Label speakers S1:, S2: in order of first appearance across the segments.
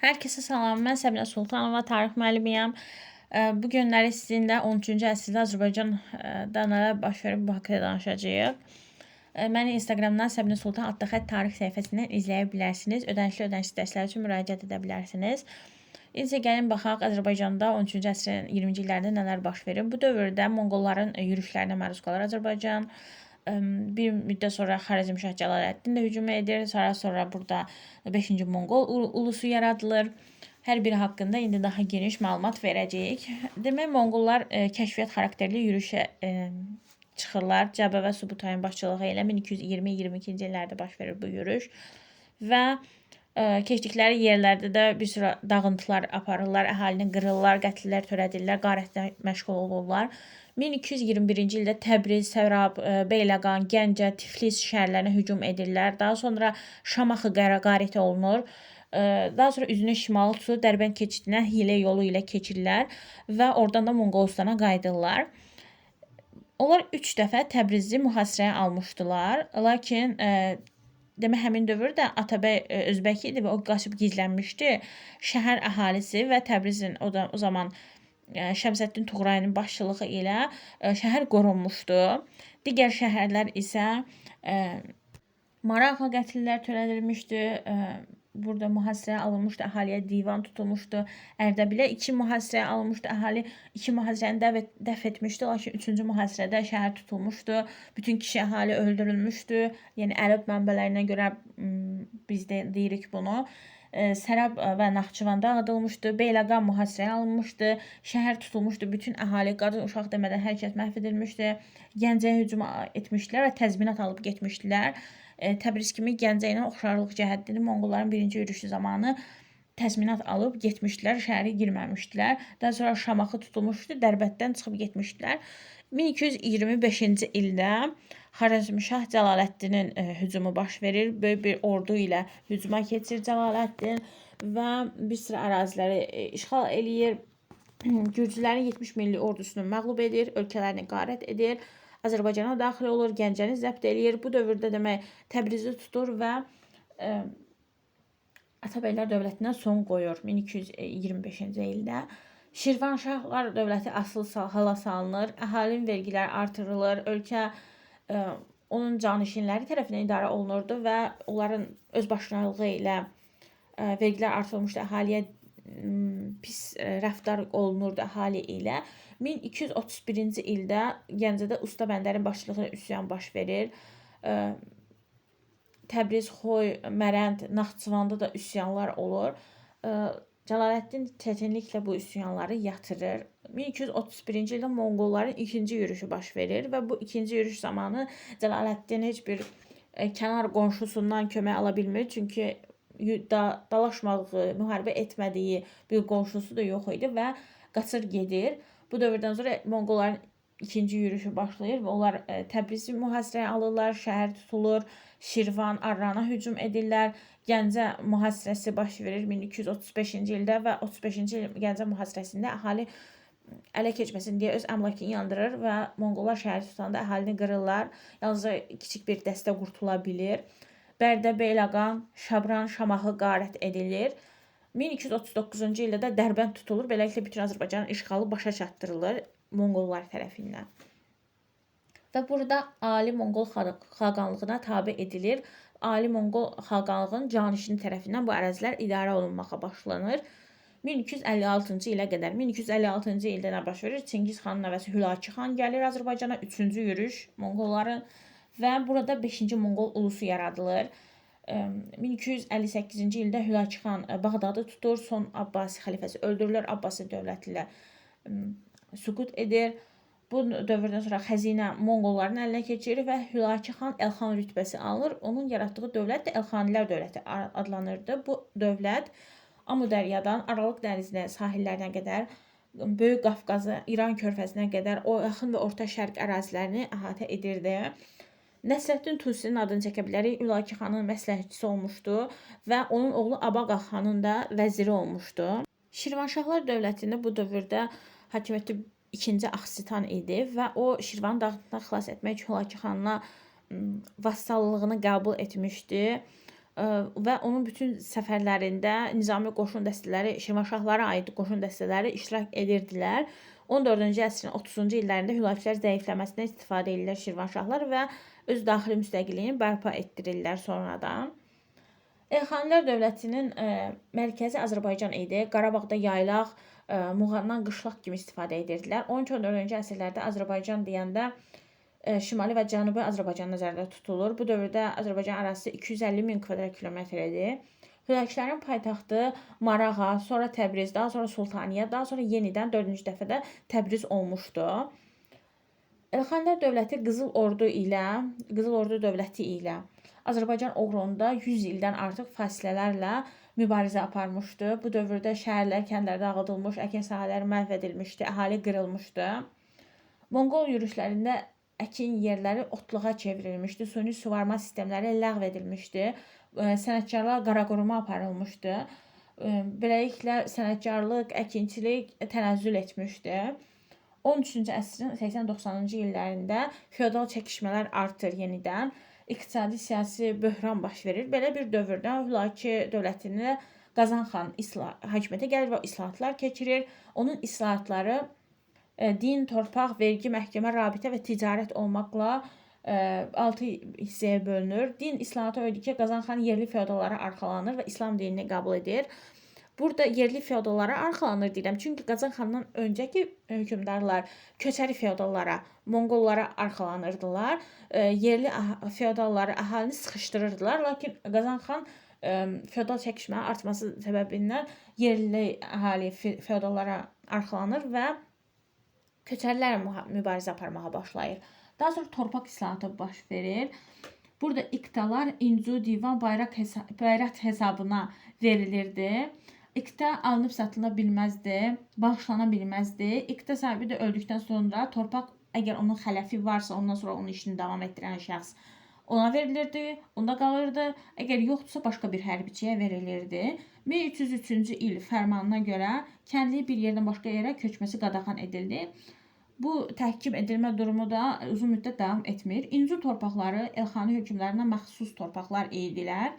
S1: Herkese salam, mən Səbinə Sultanova, tarix müəllimiyəm. Bu günləri sizinlə 13-cü əsrdə Azərbaycanda nələr baş verib bu haqqda danışacağıq. Məni Instagramdan Səbinə Sultan adlı xətt tarix səhifəsindən izləyə bilərsiniz. Ödənişli dərslər üçün müraciət edə bilərsiniz. İncə gəlin baxaq Azərbaycanda 13-cü əsrin 20-ci illərində nələr baş verib. Bu dövrdə Monqolların yürüşlərinə məruz qalır Azərbaycan. Bir müddət sonra Xarəzmşah Cəlaləddin də hücum edir. Sonra burada 5-ci Monqol ulusu yaradılır. Hər biri haqqında indi daha geniş məlumat verəcəyik. Demək, Monqollar kəşfiyyat xarakterli yürüşə çıxırlar. Cəbə və Subutayın başçılığı ilə 1220-22-ci illərdə baş verir bu yürüş. Və keçdikləri yerlərdə də bir sıra dağıntılar aparırlar, əhalini qırırlar, qətllər törədirlər, qarətlə məşğul olurlar. 1221-ci ildə Təbriz, Sərab, Beyləqan, Gəncə, Tiflis şəhərlərinə hücum edirlər. Daha sonra Şamaxı qarət olunur. Daha sonra üzünü şimala tutub Dərbənd keçidinə hilə yolu ilə keçirlər və oradan da Monqolistana qayıdırlar. Onlar 3 dəfə Təbrizi mühasirəyə almışdılar. Lakin demək, həmin dövrdə Atabəy Özbək idi və o qaçıb gizlənmişdi. Şəhər əhalisi və Təbrizin o zaman Şəmsəddin Tuğrayının başçılığı ilə şəhər qorunmuşdu. Digər şəhərlər isə maraqla qətllər törədilmişdi. Burada mühasirəyə alınmışdı, əhaliyə divan tutulmuşdu. Ərdəbilə 2 mühasirəyə alınmışdı, əhali 2 mühasirəni dəf etmişdi. Lakin 3-cü mühasirədə şəhər tutulmuşdu. Bütün kişi əhali öldürülmüşdü. Yəni ərəb mənbələrinə görə biz də deyirik bunu. Sərab və Naxçıvan dağıdılmışdı, Beyləqan mühasirəyə alınmışdı, şəhər tutulmuşdu, bütün əhali, qadın, uşaq demədən hər kəs məhv edilmişdi. Gəncəyə hücum etmişdilər və təzminat alıb getmişdilər. Təbriz kimi Gəncə ilə oxşarlıq cəhətdən Monqolların birinci yürüşü zamanı təzminat alıb getmişdilər, şəhəri girməmişdilər. Daha sonra Şamaxı tutulmuşdu, Dərbətdən çıxıb getmişdilər. 1225-ci ildə Xarəzmşah Cəlaləddinin hücumu baş verir. Böyük bir ordu ilə hücuma keçir Cəlaləddin və bir sıra əraziləri işğal eləyir. Gürcülərin 70 milli ordusunu məğlub edir, ölkələrini qarət edir. Azərbaycana daxil olur, Gəncəni zəbt eləyir. Bu dövrdə demək Təbrizi tutur və Atabəylər dövlətinə son qoyur 1225-ci ildə. Şirvanşahlar dövləti asıl hala salınır, əhalinin vergilər artırılır, ölkə onun canişinləri tərəfindən idarə olunurdu və onların özbaşınalığı ilə vergilər artırılmışdı, əhaliyə pis rəftar olunurdu əhali ilə. 1231-ci ildə Gəncədə Usta Bəndərin başçılığı üsyan baş verir. Təbriz, Xoy, Mərənd, Naxçıvanda da üsyanlar olur. Cəlaləddin çətinliklə bu üsyanları yatırır. 1231-ci ildə Monqolların ikinci yürüşü baş verir və bu ikinci yürüş zamanı Cəlaləddin heç bir kənar qonşusundan kömək ala bilmir. Çünki dalaşmadığı, müharibə etmədiyi bir qonşusu da yox idi və qaçır gedir. Bu dövrdən sonra Monqolların ikinci yürüşü başlayır və onlar Təbrizi mühasirəyə alırlar, şəhər tutulur, Şirvan, Arrana hücum edirlər. Gəncə mühasirəsi baş verir 1235-ci ildə və 35-ci il Gəncə mühasirəsində əhali ələ keçməsin deyə öz əmlakını yandırır və Monqollar şəhəri tutanda əhalini qırırlar. Yalnızca kiçik bir dəstə qurtula bilir. Bərdə, Beyləqan, Şabran, Şamaxı qarət edilir. 1239-cu ildə də Dərbənd tutulur. Beləliklə bütün Azərbaycanın işğalı başa çatdırılır Monqollar tərəfindən. Və burada Ali Monqol xaqanlığına tabe edilir. Ali Monqol xaqanlığının canişini tərəfindən bu ərazilər idarə olunmağa başlanır. 1256-cı ilə qədər. 1256-cı ildə nə baş verir? Çingiz xanın nəvəsi Hülakü xan gəlir Azərbaycana, 3-cü yürüş Monqolların və burada 5-ci Monqol ulusu yaradılır. 1258-ci ildə Hülakü xan Bağdadı tutur, son Abbasi xəlifəsi öldürülür, Abbasi dövləti ilə süqut edir. Bu dövrdən sonra xəzinə Monqolların əlinə keçirir və Hülakü xan Elxan rütbəsi alır. Onun yaratdığı dövlət də Elxanilər dövləti adlanırdı. Bu dövlət Amudəryadan Aralıq dənizinə, sahillərinə qədər, Böyük Qafqazı, İran körfəzinə qədər o yaxın və orta şərq ərazilərini əhatə edirdi. Nəsrəddin Tusinin adını çəkə bilərik. Hülakü xanın məsləhətçisi olmuşdu və onun oğlu Abaqa xanın da vəziri olmuşdu. Şirvanşahlar dövlətində bu dövrdə hakimiyyəti 2-ci Axsitan idi və o Şirvanı dağıtdan xilas etmək üçün Hülakü xanına vassallığını qəbul etmişdi. və onun bütün səfərlərində Nizami qoşun dəstələri, Şirvanşahlara aid qoşun dəstələri iştirak edirdilər. 14-cü əsrin 30-cu illərində Hülakülər zəifləməsindən istifadə edirlər Şirvanşahlar və öz daxili müstəqilliyini bərpa etdirirlər sonradan. Elxanilər dövlətinin mərkəzi Azərbaycan idi. Qarabağda yaylaq, Muğamdan qışlaq kimi istifadə edirdilər. 13-14-cü əsrlərdə Azərbaycan deyəndə Şimali və Cənubi Azərbaycan nəzərdə tutulur. Bu dövrdə Azərbaycan ərazisi 250 min kvadrat kilometrdir. Hülakülərin paytaxtı Marağa, sonra Təbriz, daha sonra Sultaniyə, daha sonra yenidən 4-cü dəfədə Təbriz olmuşdu. Elxanilər dövləti Qızıl Ordu dövləti ilə Azərbaycan uğrunda 100 ildən artıq fasilələrlə mübarizə aparmışdı. Bu dövrdə şəhərlər, kəndlər dağıdılmış, əkin sahələri məhv edilmişdi, əhali qırılmışdı. Monqol yürüşlərində əkin yerləri otluğa çevrilmişdi, suni suvarma sistemləri ləğv edilmişdi, sənətkarlar qaraquruma aparılmışdı. Beləliklə sənətkarlıq, əkinçilik tənəzzül etmişdi. 13-cü əsrin 80-90-cı illərində feodal çəkişmələr artır yenidən, iqtisadi siyasi böhran baş verir. Belə bir dövrdə Hülaki dövlətini Qazan xan hakimiyyətə gəlir və islahatlar keçirir. Onun islahatları din, torpaq, vergi, məhkəmə, rabitə və ticarət olmaqla 6 hissəyə bölünür. Din islahatı o idi ki, Qazan xan yerli feodallara arxalanır və İslam dinini qəbul edir. Burada yerli feodallara arxalanır deyirəm, çünki Qazan xandan öncəki hökmdarlar köçəri feodallara, Monqollara arxalanırdılar. Yerli feodalları, əhalini sıxışdırırdılar, lakin Qazan xan feodal çəkişmənin artması səbəbindən yerli əhali feodallara arxalanır və köçərilərlə mübarizə aparmağa başlayır. Daha sonra torpaq islahatı baş verir. Burada iqtalar incu, divan, bayraq hesabına verilirdi. İqta alınıb satıla bilməzdi, bağışlana bilməzdi. İqta sahibi də öldükdən sonra torpaq, əgər onun xələfi varsa, ondan sonra onun işini davam etdirən şəxs ona verilirdi, onda qalırdı. Əgər yoxdursa, başqa bir hərbiçiyə verilirdi. 1303-cü il fərmanına görə kəndli bir yerdən başqa yerə köçməsi qadağan edildi. Bu təhkim edilmə durumu da uzun müddət davam etmir. İncu torpaqları Elxani hökmlərinə məxsus torpaqlar idilər.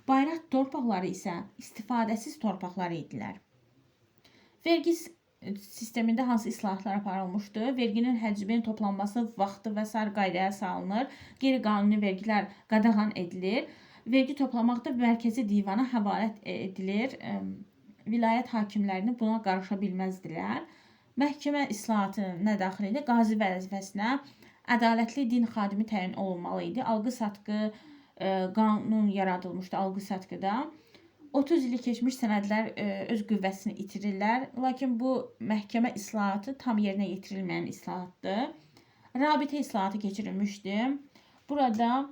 S1: Bayraq torpaqları isə istifadəsiz torpaqlar idilər. Vergi sistemində hansı islahatlar aparılmışdı? Verginin həcminin toplanması vaxtı və sair qaydaya salınır. Qeyri-qanuni vergilər qadağan edilir. Vergi toplamaq da mərkəzi divana həvalə edilir. Vilayət hakimlərini buna qarışa bilməzdilər. Məhkəmə islahatı nə daxil idi? Qazi vəzifəsinə ədalətli din xadimi təyin olunmalı idi. Alqı-satqı qanun yaradılmışdı alqı-satqıda. 30 ili keçmiş sənədlər öz qüvvəsini itirirlər. Lakin bu məhkəmə islahatı tam yerinə yetirilməyən islahatdır. Rabitə islahatı keçirilmişdi. Burada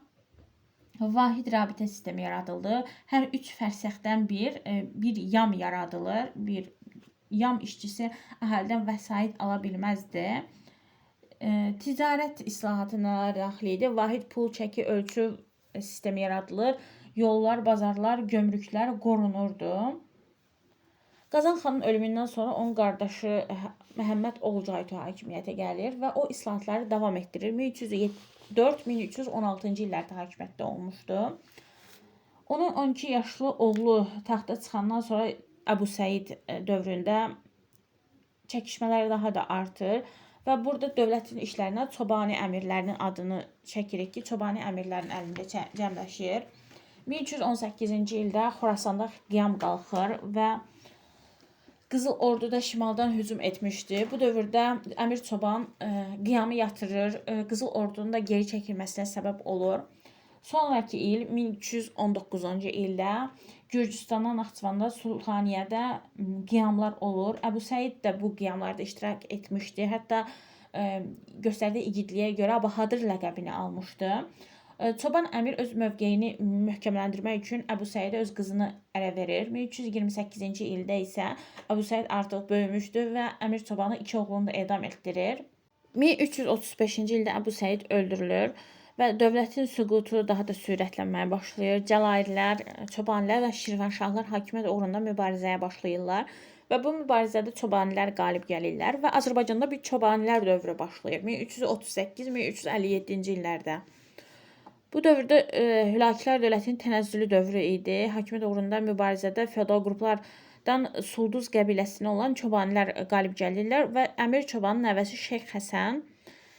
S1: vahid rabitə sistemi yaradıldı. Hər 3 fərsəxdən bir yam yaradılır. Bir yam işçisi əhalidən vəsait ala bilməzdi. Ticarət islahatı nələr daxil idi? Vahid pul, çəki, ölçü sistemi yaradılır. Yollar, bazarlar, gömrüklər qorunurdu. Qazan xanın ölümündən sonra onun qardaşı Məhəmməd Olcaytu hakimiyyətə gəlir və o islahatları davam etdirir. 1304-1316-cı illərdə hakimiyyətdə olmuşdu. Onun 12 yaşlı oğlu taxta çıxandan sonra Əbu Səid dövründə çəkişmələr daha da artır və burada dövlətin işlərinə Çobani əmirlərinin adını çəkirik ki, Çobani əmirlərin əlində cəmləşir. 1318-ci ildə Xorasanda qiyam qalxır və Qızıl Ordu da şimaldan hücum etmişdi. Bu dövrdə Əmir Çoban qiyamı yatırır, Qızıl Ordunun da geri çəkilməsinə səbəb olur. Sonraki il 1319-cu ildə Gürcüstandan Naxçıvanda Sultaniyədə qiyamlar olur. Əbu Səid də bu qiyamlarda iştirak etmişdi. Hətta göstərdiyi igidliyə görə Bahadır ləqəbini almışdı. Çoban əmir öz mövqeyini möhkəmləndirmək üçün Əbu Səidə öz qızını ərə verir. 1328-ci ildə isə Əbu Səid artıq böyümüşdü və Əmir Çobanı 2 oğlunu da edam etdirir. 1335-ci ildə Əbu Səid öldürülür və dövlətin süqutu daha da sürətlənməyə başlayır. Cəlairlər, Çobanilər və Şirvanşahlar hakimiyyət uğrunda mübarizəyə başlayırlar və bu mübarizədə Çobanilər qalib gəlirlər və Azərbaycanda bir Çobanilər dövrü başlayır 1338-1357-ci illərdə. Bu dövrdə Hülakülər dövlətinin tənəzzülü dövrü idi. Hakimiyyət uğrunda mübarizədə feodal qruplardan Sulduz qəbiləsinə olan çobanilər qalib gəlirlər və Əmir Çobanın nəvəsi Şeyx Həsən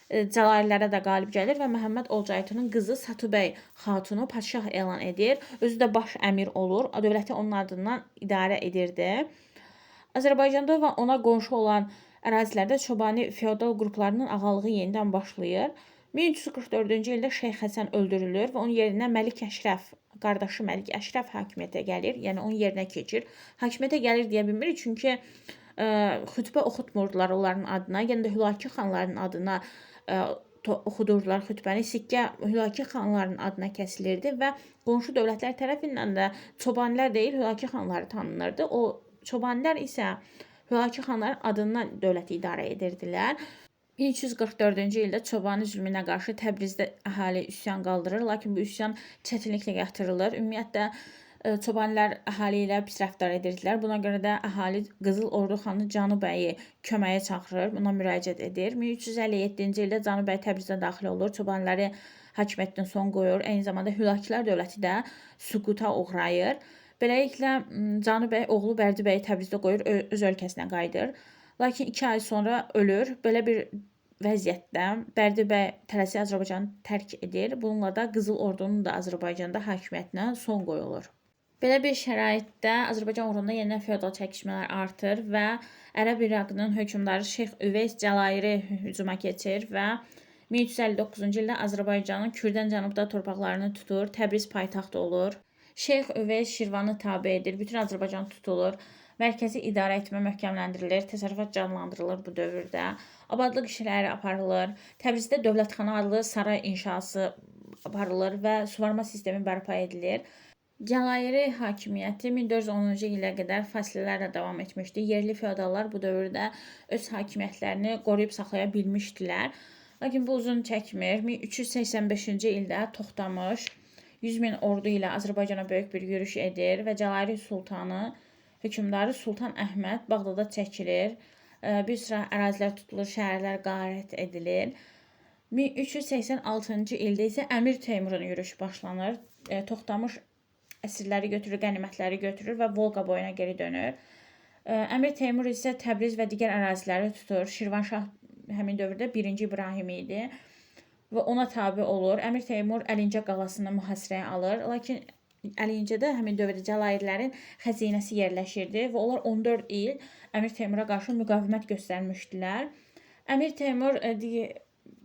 S1: Cəlalirlərə də qalib gəlir və Məhəmməd Olcaytunun qızı Satıbəy xatunu padşah elan edir. Özü də baş əmir olur. Dövləti onun adından idarə edirdi. Azərbaycanda və ona qonşu olan ərazilərdə çobani feodal qruplarının ağalığı yenidən başlayır. 1344-cü ildə Şeyx Həsən öldürülür və onun yerinə Məlik Əşrəf, qardaşı Məlik Əşrəf hakimiyyətə gəlir. Yəni onun yerinə keçir. Hakimiyyətə gəlir deyə bilmirik, çünki xütbə oxutmurdular onların adına. Yəni də Hülaki xanların adına oxudurdular xütbəni. Sikkə Hülaki xanların adına kəsilirdi və qonşu dövlətlər tərəfindən də çobanilər deyil, Hülaki xanları tanınırdı. O çobanilər isə Hülaki xanların adından dövləti idarə edirdilər. 1344-cü ildə çobani zülmünə qarşı Təbrizdə əhali üsyan qaldırır, lakin bu üsyan çətinliklə yatırılır. Ümumiyyətlə çobanilər əhali ilə pis rəftar edirdilər. Buna görə də əhali Qızıl Ordu xanı Canı bəyi köməyə çağırır, buna müraciət edir. 1357-ci ildə Canı bəy Təbrizə daxil olur, çobanları hakimiyyətinə son qoyur. Eyni zamanda Hülakülər dövləti də süquta uğrayır. Beləliklə Canı bəy oğlu Bərdi bəyi Təbrizdə qoyur, öz ölkəsinə qayıdır. Lakin 2 ay sonra ölür. Belə bir vəziyyətdə Bərdi bəy tələsik Azərbaycanı tərk edir. Bununla da Qızıl Ordunun da Azərbaycanda hakimiyyətinə son qoyulur. Belə bir şəraitdə Azərbaycan uğrunda yenidən feodal çəkişmələr artır və Ərəb İraqının hökmdarı Şeyx Üveys Cəlairi hücuma keçir və 1359-cu ildə Azərbaycanın Kürdən cənubda torpaqlarını tutur, Təbriz paytaxt olur. Şeyx Üveys Şirvanı tabe edir, bütün Azərbaycan tutulur. Mərkəzi idarə etmə möhkəmləndirilir, təsərrüfat canlandırılır bu dövrdə. Abadlıq işləri aparılır. Təbrizdə Dövlətxana adlı saray inşası aparılır və suvarma sistemi bərpa edilir. Cəlairi hakimiyyəti 1410-cu ilə qədər fasilələrlə davam etmişdi. Yerli feodallar bu dövrdə öz hakimiyyətlərini qoruyub saxlaya bilmişdilər. Lakin bu uzun çəkmir. 1385-ci ildə Toxtamış 100 min ordu ilə Azərbaycana böyük bir yürüş edir və Cəlairi sultanı hökmdarı Sultan Əhməd Bağdada çəkilir. Bir sıra ərazilər tutulur, şəhərlər qarət edilir. 1386-cı ildə isə Əmir Teymurun yürüyüşü başlanır. Toxtamış əsirləri götürür, qənimətləri götürür və Volqa boyuna geri dönür. Əmir Teymur isə Təbriz və digər əraziləri tutur. Şirvanşah həmin dövrdə 1-ci İbrahim idi və ona tabe olur. Əmir Teymur Əlincə qalasını mühasirəyə alır, lakin Əlincədə həmin dövrdə Cəlairlərin xəzinəsi yerləşirdi və onlar 14 il Əmir Teymura qarşı müqavimət göstərmişdilər. Əmir Teymur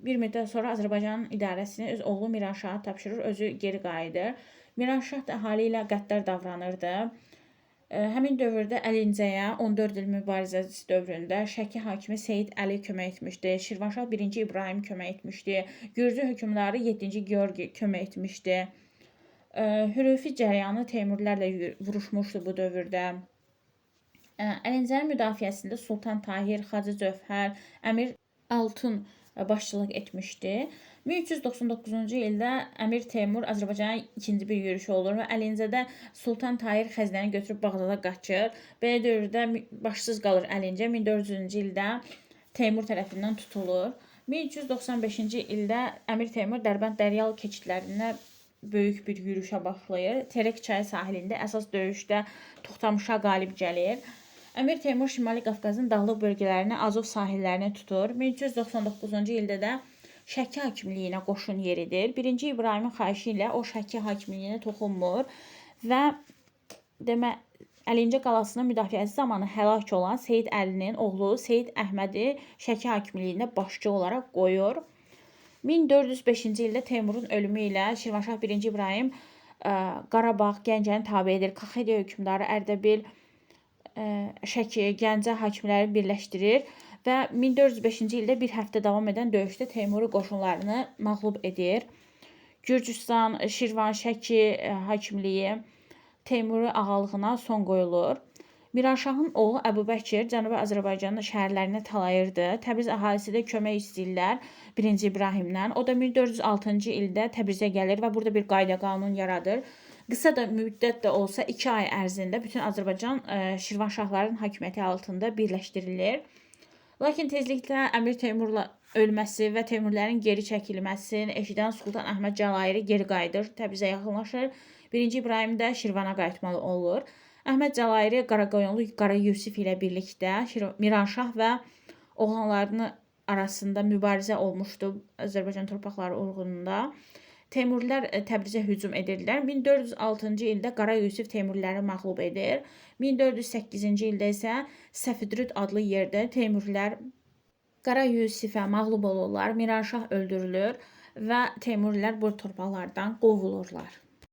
S1: bir müddət sonra Azərbaycanın idarəsini öz oğlu Miranşaha tapşırır, özü geri qayıdır. Miranşah da əhali ilə qəddar davranırdı. Həmin dövrdə Əlincəyə 14 il mübarizəsi dövründə Şəki hakimi Seyid Əli kömək etmişdi. Şirvanşah 1-ci İbrahim kömək etmişdi. Gürcü hökmdarı 7-ci Georgi kömək etmişdi. Hürüfi cəryanı Teymurlərlə vuruşmuşdu bu dövrdə. Əlincənin müdafiəsində Sultan Tahir, Xacı Cövhər, Əmir Altun başçılıq etmişdi. 1399-cu ildə Əmir Teymur Azərbaycana ikinci bir yürüyüşü olur və Əlincədə Sultan Tahir xəzinəni götürüb Bağdada qaçır. Belə dövrdə başsız qalır Əlincə. 1400-cü ildə Teymur tərəfindən tutulur. 1395-ci ildə Əmir Teymur Dərbənd Dəryalı keçidlərinə böyük bir yürüyüşə başlayır. Terek çayı sahilində əsas döyüşdə Toxtamışa qalib gəlir. Əmir Teymur Şimali Qafqazın dağlıq bölgələrini, Azov sahillərini tutur. 1399-cu ildə də Şəki hakimliyinə qoşun yeridir. 1-ci İbrahimin xahişi ilə o Şəki hakimliyinə toxunmur və Əlincə qalasının müdafiəsi zamanı həlak olan Seyid Əlinin oğlu Seyid Əhmədi Şəki hakimliyində başçı olaraq qoyur. 1405-ci ildə Teymurun ölümü ilə Şirvanşah 1-ci İbrahim Qarabağ, Gəncəni tabe edir. Kaxediya hökmdarı Ərdəbil, Şəki, Gəncə hakimləri birləşdirir və 1405-ci ildə bir həftə davam edən döyüşdə Teymuri qoşunlarını məğlub edir. Gürcüstan, Şirvan, Şəki hakimliyi Teymuri ağalığına son qoyulur. Miranşahın oğlu Əbubəkir Cənubi Azərbaycanın şəhərlərini talayırdı. Təbriz əhalisi də kömək istəyirlər 1-ci İbrahimdən. O da 1406-cı ildə Təbrizə gəlir və burada bir qayda qanun yaradır. Qısa da müddət də olsa 2 ay ərzində bütün Azərbaycan Şirvanşahların hakimiyyəti altında birləşdirilir. Lakin tezliklə Əmir Teymurla ölməsi və Teymurilərin geri çəkilməsini eşidən Sultan Əhməd Cəlairi geri qayıdır, Təbrizə yaxınlaşır. 1-ci İbrahim də Şirvana qayıtmalı olur. Əhməd Cəlairi Qaraqoyunlu Qara Yusif ilə birlikdə Miranşah və oğlanlarının arasında mübarizə olmuşdu Azərbaycan torpaqları uğrunda. Teymurilər Təbrizə hücum edirlər. 1406-cı ildə Qara Yusif Teymuriləri məğlub edir. 1408-ci ildə isə Səfidrüd adlı yerdə Teymurilər Qara Yusifə məğlub olurlar. Miranşah öldürülür və Teymurilər bu torpaqlardan qovulurlar.